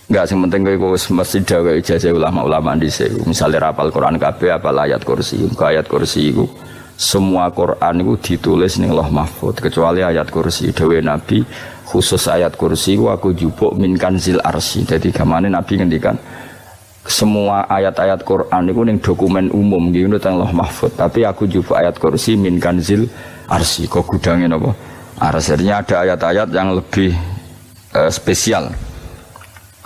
Enggak, sing penting kowe mesti gawe ijazah ulama-ulama dhisik. Misale rapal Quran kabeh apal ayat kursi. Ayat kursi iku semua Quran itu ditulis ning Lauh Mahfuz kecuali ayat kursi. Dewe Nabi khusus ayat kursi iku aku jupuk min kanzil arsy. Dadi gamane Nabi ngendikan semua ayat-ayat Quran itu ning dokumen umum gitu teng Lauh Mahfuz. Tapi aku jupuk ayat kursi min kanzil arsy. Kok gudange napa? Artinya ada ayat-ayat yang lebih spesial.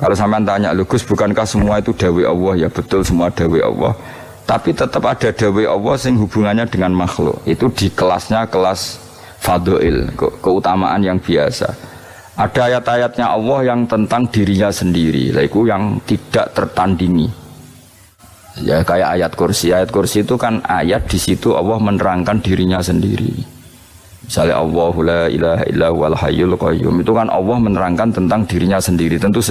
Kalau sampean tanya, Gus, bukankah semua itu dawai Allah? Ya betul, semua dawai Allah. Tapi tetap ada dawai Allah yang hubungannya dengan makhluk. Itu di kelasnya kelas fadhil, keutamaan yang biasa. Ada ayat-ayatnya Allah yang tentang dirinya sendiri, itu yang tidak tertandingi. Ya kayak ayat kursi. Ayat kursi itu kan ayat di situ Allah menerangkan dirinya sendiri. Misalnya Allahu la ilaha illa huwal hayyul qayyum, itu kan Allah menerangkan tentang dirinya sendiri, tentu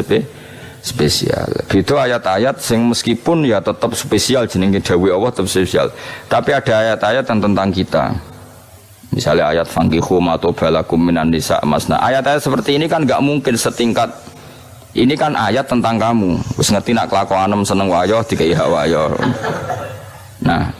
spesial. Itu ayat-ayat sing meskipun ya tetap spesial jenenge dawuh Allah tetap spesial. Tapi ada ayat-ayat yang tentang kita. Misalnya ayat fankihu ma tobalakum minan nisa masna. Ayat-ayat seperti ini kan enggak mungkin setingkat. Ini kan ayat tentang kamu. Wis ngerti nak kelakuanem seneng wayo dikai wayo. Nah,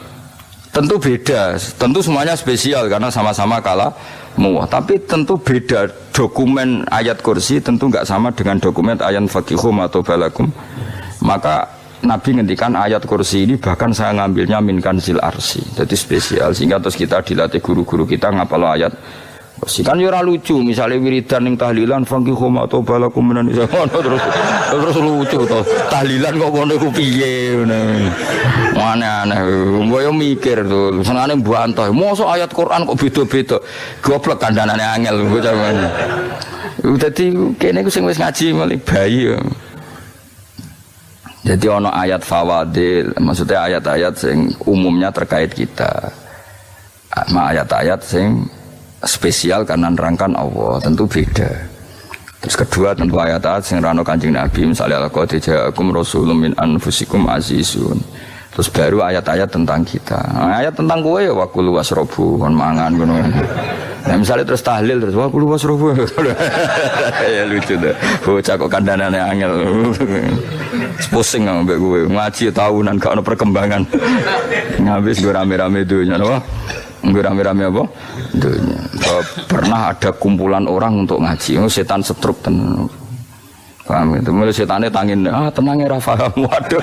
tentu beda, tentu semuanya spesial karena sama-sama kalamu. Tapi tentu beda dokumen ayat kursi tentu nggak sama dengan dokumen ayat fakihum atau balakum. Maka Nabi ngendikan ayat kursi ini bahkan saya ngambilnya min kanzil arsy. Jadi spesial sehingga terus kita dilatih guru-guru kita ngapal ayat kursi. Kan ora lucu misalnya wiridan yang tahlilan fakihum atau balakum menan terus lucu toh. Tahlilan kok ngono iku piye ngene. Aneh-aneh, gue mikir tuh, senangnya buantoh. Masa ayat Quran kok beda-beda, goblok kandhanane angel, gue cuman. Jadi kene gue wis ngaji malah bayi. Jadi ono ayat fawadil, maksudnya ayat-ayat yang umumnya terkait kita. Ayat-ayat yang spesial karena nerangkan Allah, tentu beda. Terus kedua tentu ayat-ayat yang rano Kanjeng Nabi, misalnya laqad ja'akum rasulun min anfusikum azizun. Terus baru ayat-ayat tentang kita. Nah, ayat tentang kowe ya wakulu wasrobu kon mangan ngono. Nah, misalnya terus tahlil terus wakulu wasrobu. Ya lucu deh. Bocah kok kandhanane angel. Pusing ambek kowe. Ngaji tahunan gak ono perkembangan. Ngabis gue rame-rame dunya apa? Gue rame-rame apa? Dunya. Pernah ada kumpulan orang untuk ngaji. Oh, setan setruk tenan. Paham itu. Mulai setannya tangin, tenangnya ra paham. Waduh.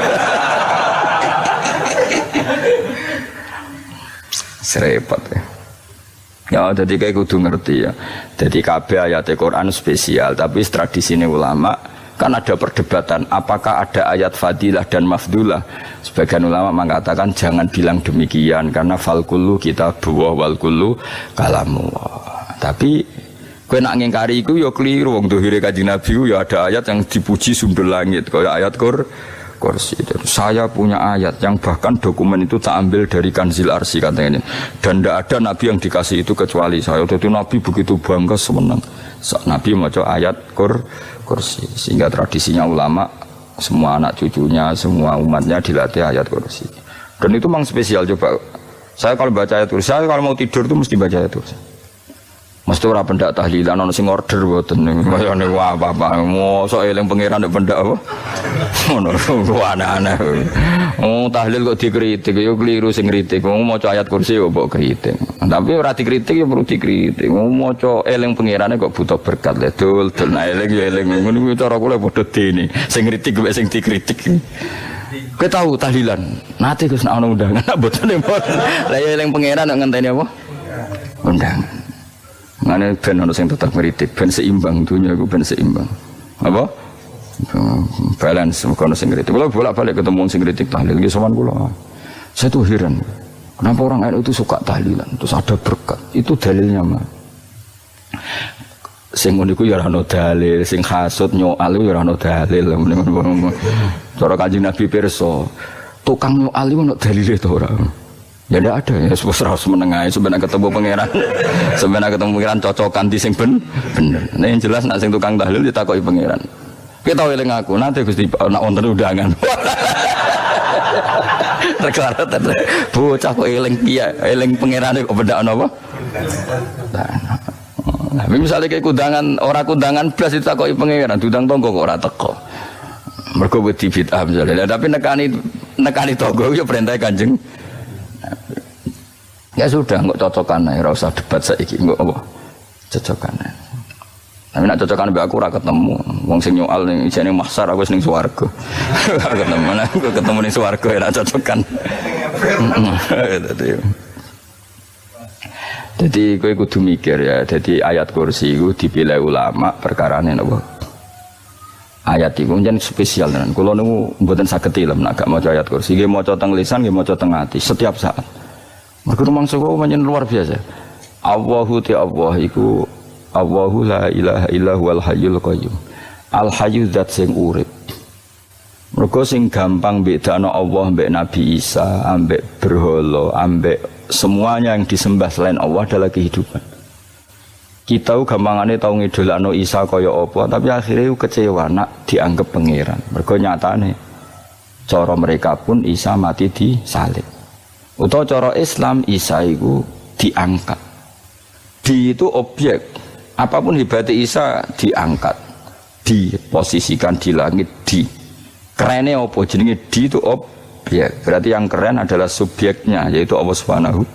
Serepot ya. Ya jadi kayak kudu ngerti ya. Jadi kabeh ayat Al-Quran spesial, tapi tradisi ini ulama kan ada perdebatan apakah ada ayat fadilah dan mafdulah. Sebagian ulama mengatakan jangan bilang demikian karena fal kullu kitabullah wal kullu kalamullah. Tapi kowe nak ngingkari iku ya keliru, wong dohire Kanjeng Nabi ya ada ayat yang dipuji sumber langit kaya ayat kursi. Saya punya ayat yang bahkan dokumen itu tak ambil dari kanzil arsy katanya ini. Dan tidak ada nabi yang dikasih itu kecuali saya. Jadi nabi begitu bangga semenang. Nabi mau ayat kursi. Sehingga tradisinya ulama semua anak cucunya, semua umatnya dilatih ayat kursi. Dan itu memang spesial coba. Saya kalau baca ayat kursi, saya kalau mau tidur itu mesti baca ayat kursi. Mesti ora pendak tahlilan ana sing order mboten kaya niku apa-apa. Mosok eling pangeran nek pendak apa. Ngono aneh-aneh. Oh tahlil kok dikritik ya keliru sing kritik. Wong maca ayat kursi kok mbok kritik. Tapi ora dikritik ya perlu dikritik. Wong maca eling pangerane kok butuh berkat le dul nah eling ya eling. Ngono kuwi cara kula padha dene. Sing kritik mek sing dikritik. Kowe tahu tahlilan. Nate Gus nek ana undangan mboten mboten. Lah ya eling pangeran nek ngenteni apa? Undangan. Mana ben ono sing tetap ngritik, ben seimbang dunia iku ben seimbang. Apa? Balance kono sing ngritik. Kula bolak-balik ketemu sing ngritik tahlil iki sowan kula. Saya tuh heran. Kenapa orang NU itu suka tahlilan? Terus ada berkat. Itu dalilnya mah. Sing ngono iku ya ora ono dalil, sing hasud nyoal iku ya ora ono dalil. Cara Kanjeng Nabi pirsa, tukang nyoal iku ono dalile to ora? Ya tidak ada ya, harus menengah. Sebenarnya ketemu pangeran, sebenarnya ketemu pangeran cocokan di sing bener. Nah yang jelas nak sing tukang tahlil ditakoki pangeran. Kita eling aku nanti Gusti nak wonten undangan. Terklarat bocah kok eling piye, eling pangerane kok beda napa? Nah, misalnya kayak kundangan, orang kundangan belas ditakoki pangeran, diundang tonggo kok ora teko. Mergo wedi bid'ah misalnya. Tapi nekani tonggo ya perintah Kanjeng. Ya sudah, enggak cocokan ae, ora usah debat saiki, enggak apa. Cocokan ae. Tapi nak cocokan mbek aku ora ketemu. Wong sing nyoal ning jane mahsyar aku wis ning swarga. Ora ketemu, aku ketemu ning swarga ya cocokan. Jadi kowe kudu mikir ya. Jadi ayat kursi itu dipilih ulama perkarane napa? Ayat itu menjadi spesial tenan. Kula niku mboten saged tilem nek gak maca ayat kursi. Nggih maca teng lisan, nggih maca teng ati setiap saat. Mergo mangsa kok menjen luar biasa. Allahu ta Allah iku Allahu la ilaha illa huwal hayyul qayyum. Al hayyu zat sing urip. Mergo sing gampang bedakno Allah mbek Nabi Isa, ambek berhala, ambek semuanya yang disembah selain Allah adalah kehidupan. Kita gampangane tau ngidolakno Isa kaya apa, tapi akhirnya kecewa nak dianggap pangeran. Mergo nyatane cara mereka pun Isa mati disalib. Utawa cara Islam Isa iku diangkat. Di itu objek. Apapun hebatnya Isa diangkat, diposisikan di langit di. Kerennya apa? Jenenge di itu objek. Berarti yang keren adalah subjeknya, yaitu Allah Subhanahu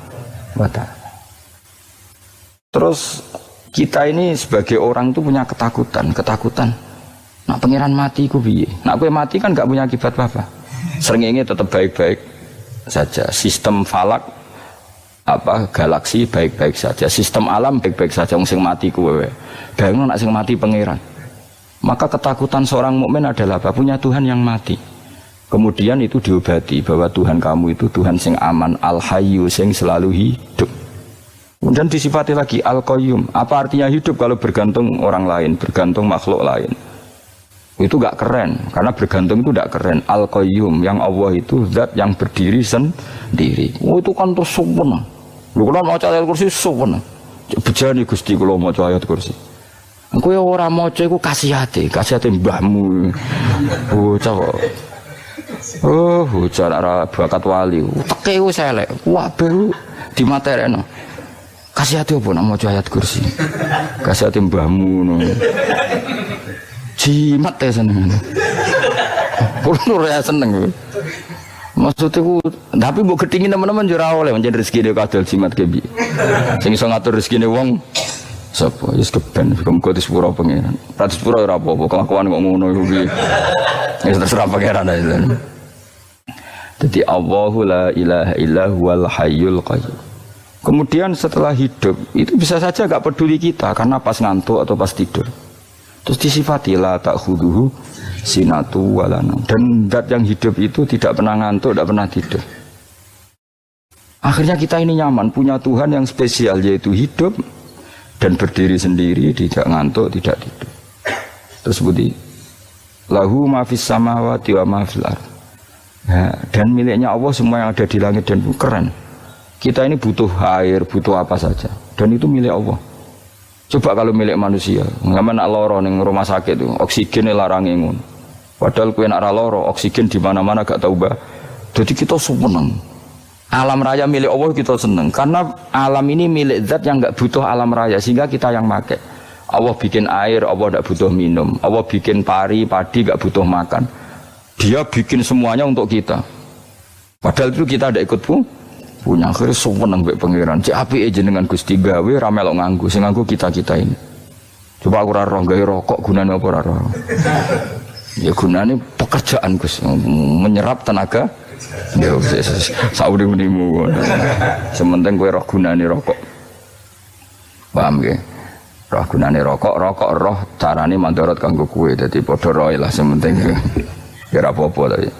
wa Ta'ala. Terus kita ini sebagai orang itu punya ketakutan. Nak pangeran mati ku piye? Nak kowe mati kan gak punya akibat apa-apa. Srengenge tetap baik-baik saja. Sistem falak galaksi baik-baik saja. Sistem alam baik-baik saja. Wong sing mati kuwe. Bayangno nak sing mati pangeran. Maka ketakutan seorang mukmin adalah apa? Punya Tuhan yang mati. Kemudian itu diobati bahwa Tuhan kamu itu Tuhan sing aman, al-hayyu sing selalu hidup. Kemudian disifati lagi al-qayyum. Apa artinya hidup kalau bergantung orang lain, bergantung makhluk lain? Itu gak keren, karena bergantung itu gak keren. Al-qayyum, yang Allah itu zat yang berdiri sendiri. Oh itu kan terus sempurna. Lu kalau mau ayat kursi sempurna. Bejani Gusti kalau mau ayat kursi. Aku ya orang mau iku kasihate mbahmu. Oh coba. Oh cara bakat wali. Teke wis elek. Wabe di materekno. Kasih hati apa nak mau ayat kursi? Kasih hati mbahmu no. Jimat ya seneng. Kulo ya seneng. Maksudku tapi mbok gedhingi teman-teman yo ora oleh menjen rezekine kadal jimat ke piye. Sing iso ngatur rezekine wong sapa? Wis keben muga disepuro pangeran. Ra disepuro ora apa-apa, kelakuan kok ngono iku piye. Wis terserah pangeran ae. Jadi Allahu la ilaha illa huwal hayyul qayyum. Kemudian setelah hidup itu bisa saja gak peduli kita karena pas ngantuk atau pas tidur. Terus disifati la ta'khudhuhu sinatu wala naum. Dan zat yang hidup itu tidak pernah ngantuk, tidak pernah tidur. Akhirnya kita ini nyaman punya Tuhan yang spesial yaitu hidup dan berdiri sendiri, tidak ngantuk, tidak tidur. Terus budi lahu ma fis samawati wa ma fil ardh. Dan miliknya Allah semua yang ada di langit dan bumi. Keren. Kita ini butuh air, butuh apa saja, dan itu milik Allah. Coba kalau milik manusia, ngamen nak loro ning rumah sakit itu, oksigen larang ngono. Padahal kowe nak ra loro, oksigen di mana-mana gak tahu bah. Jadi kita seneng. Alam raya milik Allah kita seneng, karena alam ini milik zat yang gak butuh alam raya, sehingga kita yang pakai. Allah bikin air, Allah gak butuh minum. Allah bikin padi gak butuh makan. Dia bikin semuanya untuk kita. Padahal itu kita tidak ikut punya. Akhirnya seneng mbek pangeran. Cek apike jenengan Gusti gawe ra melok nganggo, sing nganggo kita-kita ini. Coba aku ora roh gawe rokok gunane apa ora roh. Ya gunane pekerjaan Gus, menyerap tenaga. Ya wis saurip-uripmu. Sementing kowe roh gunane rokok. Paham nggih? Roh gunane rokok roh carane mandorot kanggo kowe. Dadi padha roe lah sementing. Ya ora apa-apa tapi.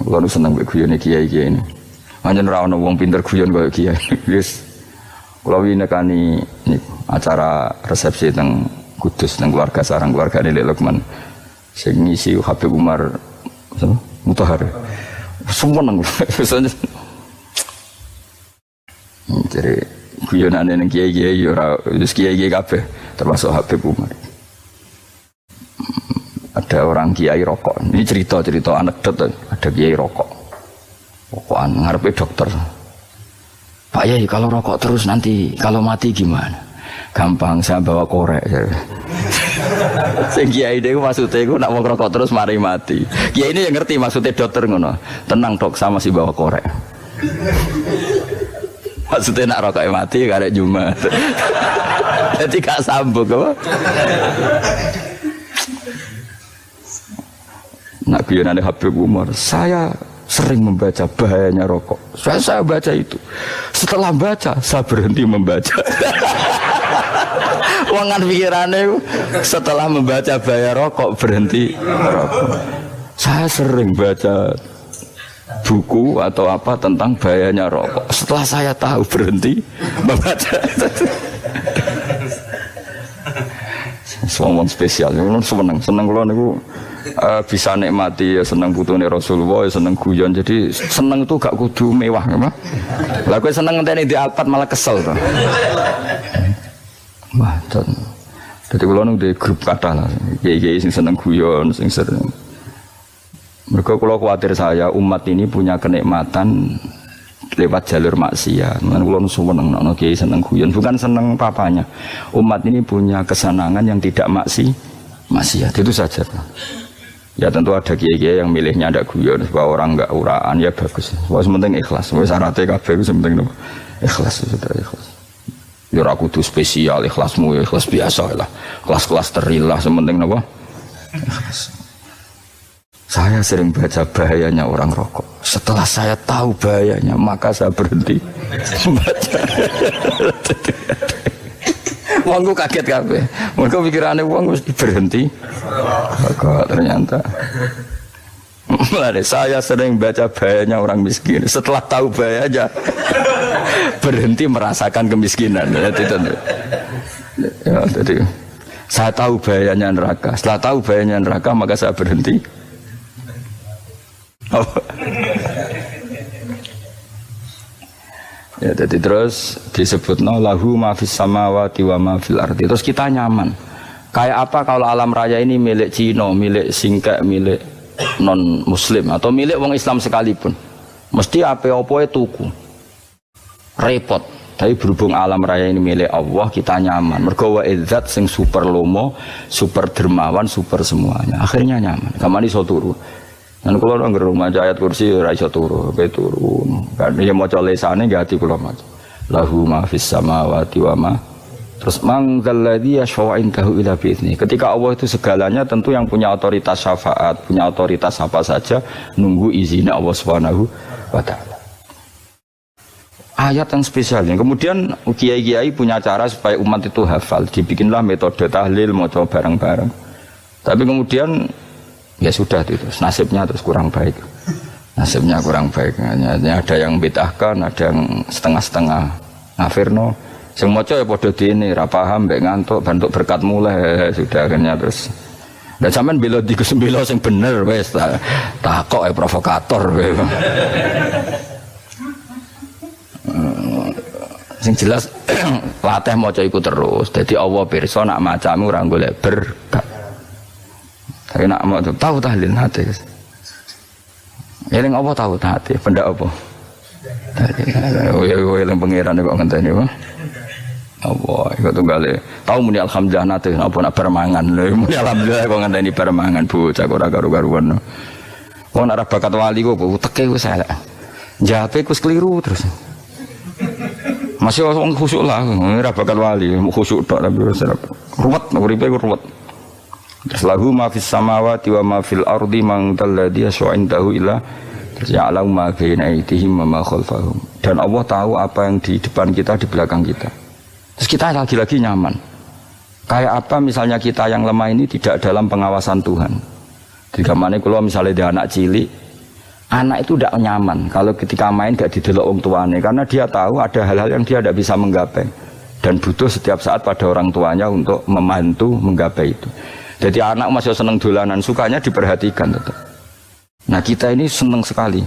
Kalau seneng guyon kiai ini, hanya nerawon wong pinter guyon kaya kiai. Yes, kalau ini nekani acara resepsi teng Kudus teng keluarga sarang keluarga Lek Lukman, sing ngisi Habib Umar, Mutahar, semua nang. Jadi guyonan neng kiai ora, terus kiai kabeh termasuk Habib Umar. Ada orang kiai rokok, ini cerita anekdot, ada kiai rokokan ngarepe dokter. Pak Yai kalau rokok terus nanti kalau mati gimana? Gampang, saya bawa korek. Sing kiai niku maksude iku nak wong rokok terus mari mati. Kiai ini yang ngerti maksudnya dokter ngono. Tenang dok, sama si bawa korek. Maksudnya nak rokok mati karek Jumat. Jadi gak sambung apa? Nak guyonane Habib Umar, saya sering membaca bahayanya rokok. Saya baca itu. Setelah baca, saya berhenti membaca. Wangan pikirannya setelah membaca bahaya rokok berhenti rokok. Saya sering baca buku atau apa tentang bahayanya rokok. Setelah saya tahu berhenti membaca. Semua spesial, seneng kalau niku bisa nikmati ya seneng putune Rasulullah, ya seneng guyon. Jadi seneng itu gak kudu mewah, apa? Lah kowe seneng ngenteni di Alphard malah kesel to. Wah, jadi kalau nunggu di grup kata lah, kiai sing seneng guyon, sing sering. Mereka kalau khawatir saya umat ini punya kenikmatan lewat jalur maksiat. Kan kalau seneng, kiai seneng guyon, bukan seneng papanya. Umat ini punya kesenangan yang tidak maksiat, itu saja. Ya tentu ada kiai yang milihnya ada guyon supaya orang enggak uraan ya bagus. Wah sementing ikhlas, wah syaratnya kabeh itu sementing ikhlas sudah ikhlas. Ya ora kudu spesial ikhlasmu ya ikhlas biasa lah. Kelas-kelas terilah sementing napa? Ikhlas. Saya sering baca bahayanya orang rokok. Setelah saya tahu bahayanya, maka saya berhenti membaca. Wongku kaget kabeh. Mereka pikirane wong mesti berhenti. Kok ternyata. Mulai saya sering baca bahayanya orang miskin. Setelah tahu bahayanya, berhenti merasakan kemiskinan. Jadi saya tahu bahayanya neraka. Setelah tahu bahayanya neraka, maka saya berhenti. Ya, jadi terus disebutno lahu ma fis samawati wa ma fil ardi. Terus kita nyaman. Kayak apa kalau alam raya ini milik Cina, milik Singkek, milik non muslim atau milik wong Islam sekalipun. Mesti apa-apa tuku. Repot. Tapi berhubung alam raya ini milik Allah, kita nyaman. Mergo wa izzat sing super lomo, super dermawan, super semuanya. Akhirnya nyaman. Kamane iso turu. Dan kalau orang rumah ayat kursi raiso turu, kayak turun. Karena dia mau colesane gak hati kalau macam. Lahu ma fis samawati wa ma. Terus mangzalladzi yashfa'u indahu illa bi'idznih. Ketika Allah itu segalanya, tentu yang punya otoritas syafaat, punya otoritas apa saja, nunggu izinnya Allah Subhanahu wa taala. Ayat yang spesial. Kemudian kiai-kiai punya cara supaya umat itu hafal. Dibikinlah metode tahlil, mau coba bareng-bareng. Tapi kemudian ya sudah itu, nasibnya terus kurang baik. Nasibnya kurang baik. Hanya ada yang bid'ahkan, ada yang setengah-setengah ngafirno. Sing maca ya padha dene, ra paham mbek ngantuk, bentuk berkat mulai sudah akhirnya terus. Dan sampean bela di kesembelo sing bener wis takok provokator kowe. Sing jelas latih maca iku terus. Dadi Allah pirsa nak macamu ora golek berkat. Tapi nak mau tahu tahlil hati, yang apa tahu hati, benda apa? Yang pengiran kok ngenteni apa? Apa? Ikut tunggale. Tahu muni alhamdulillah nate, apa nak permangan? Muni alhamdulillah kok ngenteni permangan bocah ora karu-karuan. Wong nak bakat wali kok teke wis elek. Jape wis keliru terus. Masih wong khusuk lah, ora bakat wali, khusuk tok tapi wis ruwet, uripe ruwet. Lahu ma fis samawati wa ma fil ardi man dalladhi yashfa'u indahu illa ya'lamu ma baina aydihim wa ma khalfahum. Dan Allah tahu apa yang di depan kita, di belakang kita. Terus kita lagi-lagi nyaman. Kayak apa misalnya kita yang lemah ini tidak dalam pengawasan Tuhan. Jika mana kalau misalnya dia anak cilik, anak itu tidak nyaman kalau ketika main gak didelok wong tuane, karena dia tahu ada hal-hal yang dia tidak bisa menggapai dan butuh setiap saat pada orang tuanya untuk membantu menggapai itu. Jadi anak masih seneng dolanan, sukanya diperhatikan tetap. Nah kita ini seneng sekali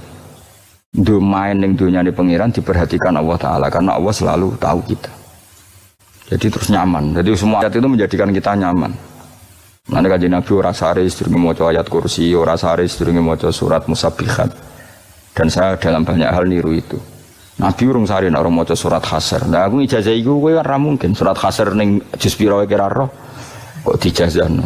main yang dunia di pengiran diperhatikan Allah Ta'ala, karena Allah selalu tahu kita. Jadi terus nyaman. Jadi semua ayat itu menjadikan kita nyaman. Nanti kaji Nabi ora sare sedurunge maca ayat kursi, ora sare sedurunge maca surat Musabbihat. Dan saya dalam banyak hal niru itu. Nabi urung sare nek ora maca surat Hasyr. Nah aku ijazah iku kowe ora mungkin surat Hasyr ning juz pira kira roh kok dijazahno.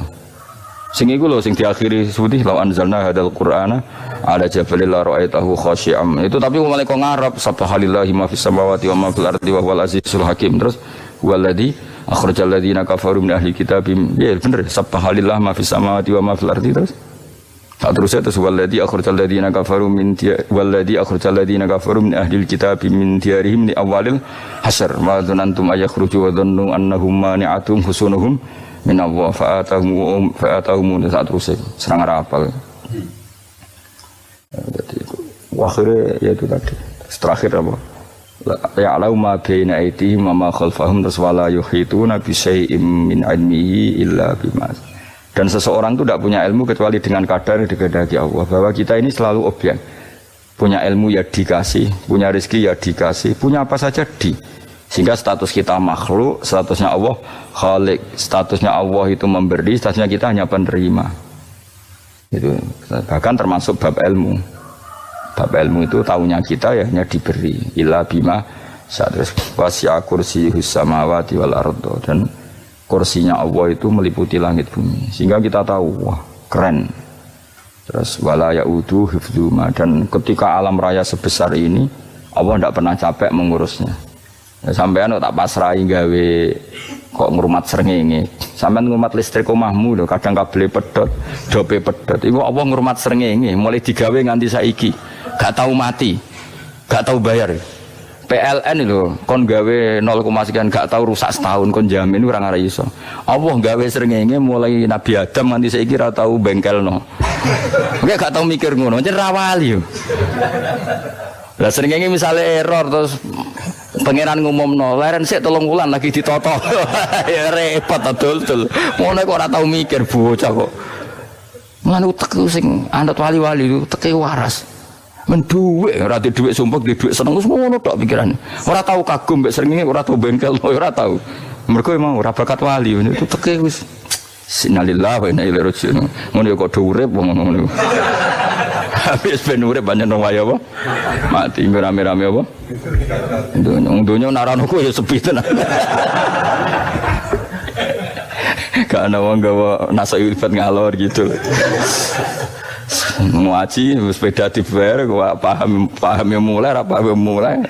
Sing iku lho sing diakhiri sebuti law anzalna hadzal qur'ana ala jabalil la ra'aitahu khashi'am. Itu tapi mulai kok ngarep subhanallahi ma fis samawati wa ma fil ardi wa huwal azizul hakim. Terus waladzi akhrajal ladzina kafaru min ahli kitab. Ya bener subhanallahi ma fis samawati wa ma fil ardi terus. Tak terus itu waladzi akhrajal ladzina kafaru min waladzi akhrajal ladzina kafaru min ahli kitab min diyarihim li awalil hasyr. Ma dzanantum ayakhruju wa dhannu annahum mani'atum husunuhum min Allah fa'atahum saat terus serang rapal. Jadi itu akhirnya ya itu tadi terakhir apa ya alau ma baina aydihim wa ma khalfahum wala yuhituna bi syai'in min ilmihi illa bima. Dan seseorang itu tidak punya ilmu kecuali dengan kadar dikehendaki Allah, bahwa kita ini selalu objek. Punya ilmu ya dikasih, punya rezeki ya dikasih, punya apa saja sehingga status kita makhluk, statusnya Allah khalik, statusnya Allah itu memberi, statusnya kita hanya penerima. Itu bahkan termasuk bab ilmu. Bab ilmu itu tahunya kita ya hanya diberi. Illa bima terus wasi'a kursiyuhus samawati wal ardh, dan kursinya Allah itu meliputi langit bumi. Sehingga kita tahu wah keren. Terus wala ya'udu hifdzuma, dan ketika alam raya sebesar ini Allah tidak pernah capek mengurusnya. Ya, sampean tak pasrahi gawe kok ngrumat srengenge. Sampean ngrumat listrik omahmu lho, kadang kabel pedhot, dope pedhot. Iku apa ngrumat srengenge mulai digawe nganti saiki. Gak tahu mati. Gak tahu bayar. PLN lho kon gawe 0, sekian gak tahu rusak setahun kon jamin ora ngara iso. Allah gawe srengenge mulai Nabi Adam nganti saiki ora tahu bengkelno. Oke gak tahu mikir ngono, jan ra wali yo. Lah srengenge misale error terus pangeran ngumumno leren sik 3 wulan lagi ditoto. Ya repot dul. Ngono kok ora tau mikir bocah kok. Mulane utek sing anut wali-wali itu teke waras. Men dhuwit ora di dhuwit sumpek di dhuwit seneng wis ngono tok pikirane. Ora tau kagum mbek srengenge, ora tau bengkel, ora tau. Mergo emang ora bakat wali itu teke wis innalillahi wa inna ilaihi raji'un. Ngono kok do urip wong ngono. Habis ben urip banyak nang wae apa? Mati rame-rame apa? Dunya narano ku ya sepi tenan. Karena wong gawa nasa ilfat ngalor gitu. Ngaji sepeda dibayar kok paham yang mulai apa yang mulai.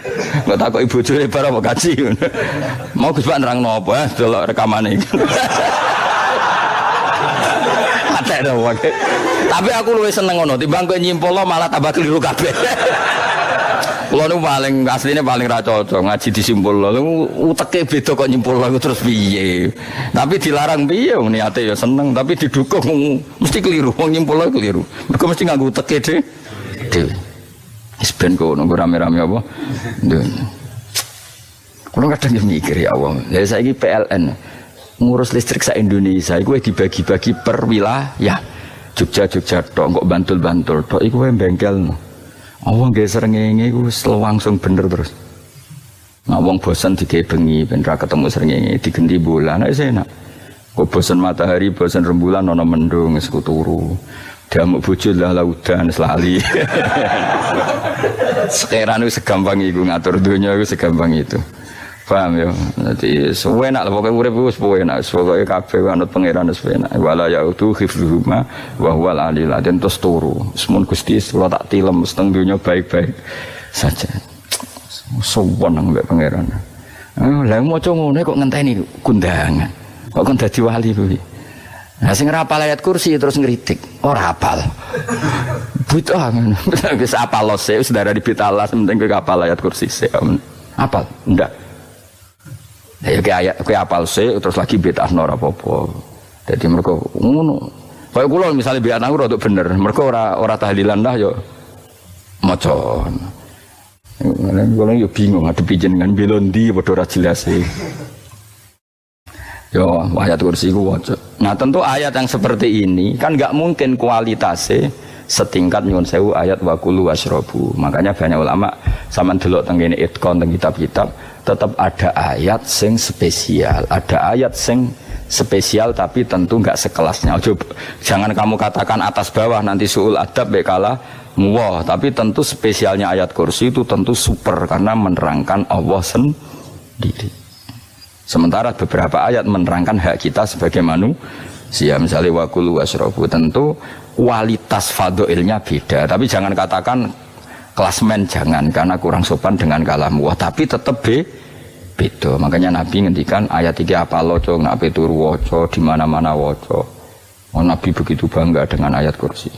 Enggak takut ibu jure barang mau kaji. Mau Gus Pak nerangno apa delok rekamane iki. Tapi aku luwih seneng ngono timbang kowe nyimpulno malah tambah keliru kabeh. Kulo niku paling asline paling ra cocok ngaji disimpulno. Uteke beda kok nyimpulno terus piye. Tapi dilarang piye wong niate ya seneng tapi didukung mesti keliru wong nyimpulno keliru. Mergo mesti nganggo uteke dhewe. Wis ben kono rame-rame apa. Kulo kadang mikir ya Allah. Ya saiki PLN ngurus listrik sa Indonesia iku dibagi-bagi per wilayah. Jogja tok kok Bantul tok iku wae bengkelno. Wong nggih srengenge iku langsung bener terus. Nah wong bosan digawe bengi ben ra ketemu srengenge digenti bulan wis enak. Kok bosan matahari, bosan rembulan ana mendung wis turu. Damuk bojo lah laudan selali. Sekarang itu segampang iku ngatur dunia itu segampang itu. Paham ya? Jadi enak lah pokoknya urip wis enak, pokoke kabeh anut pangeran wis enak. Wala yautu hifdzuhuma wa huwal aliyul azim terus turu. Semun Gusti kula tak tilem seteng donya baik-baik saja. Sowan nang mbek pangeran. Lah maca ngene kok ngenteni kundangan. Kok kon dadi wali kuwi. Nah sing ora hafal ayat kursi terus ngritik, ora hafal. Butuh ngono. Wis hafal lose wis darah dibitalas penting kowe hafal ayat kursi sik. Hafal? Ndak. Ya kayak apal sih terus lagi bid'ah ora apa-apa. Jadi mereka ngono. Kaya kula misale biar aku rada bener, mereka ora tahlilan dah yo maca. Kula yo bingung ngadepi jenengan belondi padha ora jelas e. Yo ayat kursi ku waca. Nah tentu ayat yang seperti ini kan enggak mungkin kualitasnya setingkat nyuwun sewu ayat wa kulu wasrobu. Makanya banyak ulama sampean delok teng kene itqon teng kitab-kitab tetap ada ayat sing spesial, ada ayat sing spesial tapi tentu enggak sekelasnya. Jangan kamu katakan atas bawah nanti suul adab bekala muwah, tapi tentu spesialnya ayat kursi itu tentu super karena menerangkan Allah sendiri. Sementara beberapa ayat menerangkan hak kita sebagai manusia. Siya misalnya wakulu wasrobu, tentu kualitas fadhailnya beda. Tapi jangan katakan klasmen, jangan, karena kurang sopan dengan kalam wah. Tapi tetap beda. Makanya Nabi ngendikan ayat 3 apa loco, ngape turu woco, di mana-mana woco. Oh, Nabi begitu bangga dengan ayat kursi.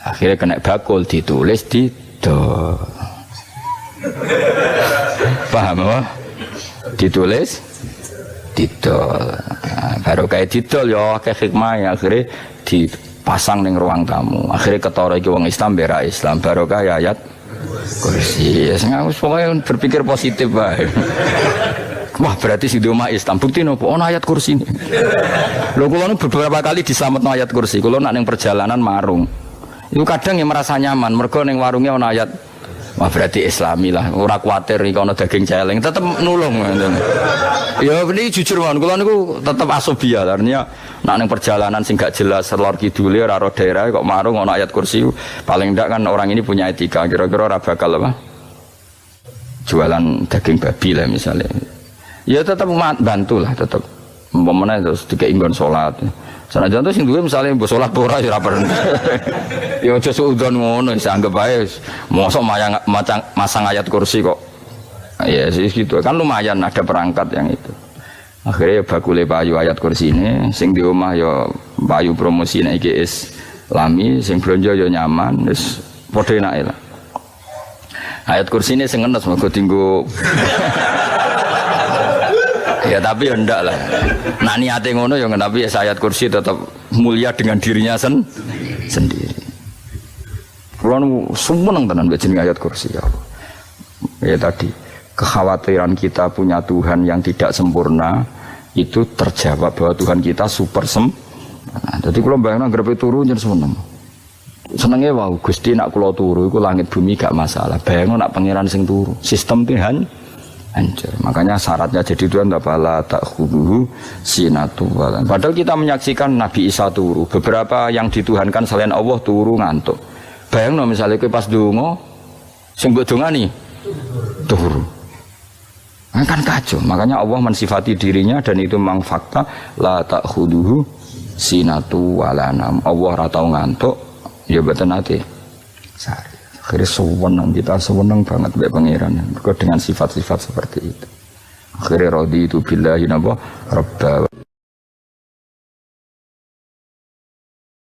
Akhirnya kena bakul ditulis di do. Paham apa? Ditulis didol. Nah, baru kayak didol ya kayak hikmah ya, akhirnya dipasang ning ruang tamu. Akhirnya ketara iki wong Islam bera Islam baru kayak ayat kursi. Ya sing aku pokoke berpikir positif bae. Wah, berarti si umat Islam bukti nopo ono ayat kursi. Lho kula nu beberapa kali diselametno ayat kursi. Kula nak ning perjalanan marung. Itu kadang yang merasa nyaman mergo ning warungnya ono ayat. Wah, berarti Islami lah, ora kuwatir iki ana daging celeng, tetep nulung ngoten. Ya ini jujur mawon, kula niku tetep asobia, artinya nek ning perjalanan sing gak jelas lor kidule ora ro daerah kok marung ana ayat kursi, paling ndak kan orang ini punya etika, kira-kira ora bakal apa? Jualan daging babi lah misalnya. Ya tetep bantu lah, tetep umpamane terus dikek nggon salat. Sanajan tuh sing duwe misale mbok salat ora ya ora perlu. Ya aja suudon ngono, wis anggap ae mosok masang ayat kursi kok. Ya sih gitu. Kan lumayan ada perangkat yang itu. Akhirnya bakule payu ayat kursi ini sing di omah ya payu promosine iki Islami, sing blonjo ya nyaman, wis padha enake lah. Ayat kursi ini sing ngenes mergo tinggo. Ya tapi ya ndak lah. Nak niate ngono ya tapi ayat kursi tetap mulia dengan dirinya sendiri. Kulo seneng tenan mbek jeneng ayat kursi ya. Ya tadi kekhawatiran kita punya Tuhan yang tidak sempurna itu terjawab bahwa Tuhan kita super sempurna. Jadi kulo bayangno grepe turu njen seneng. Senenge wae Gusti nak kula turu iku langit bumi gak masalah. Bayangno nak pangeran sing turu, sistem Tuhan hancur. Makanya syaratnya jadi Tuhan tabala ta'khuduhu sinatu walan. Padahal kita menyaksikan Nabi Isa turu. Beberapa yang dituhankan selain Allah turu ngantuk. Bayangno misalnya kowe pas donga sing mbok dongani turu. Kan kacau. Makanya Allah mensifati dirinya dan itu memang fakta la ta'khuduhu sinatu walanam. Allah ora tau ngantuk, ya mboten nate sari. Akhirnya sewenang kita sewenang banget mbek pangeran dengan sifat-sifat seperti itu. Akhirnya radi itu billahi napa rabba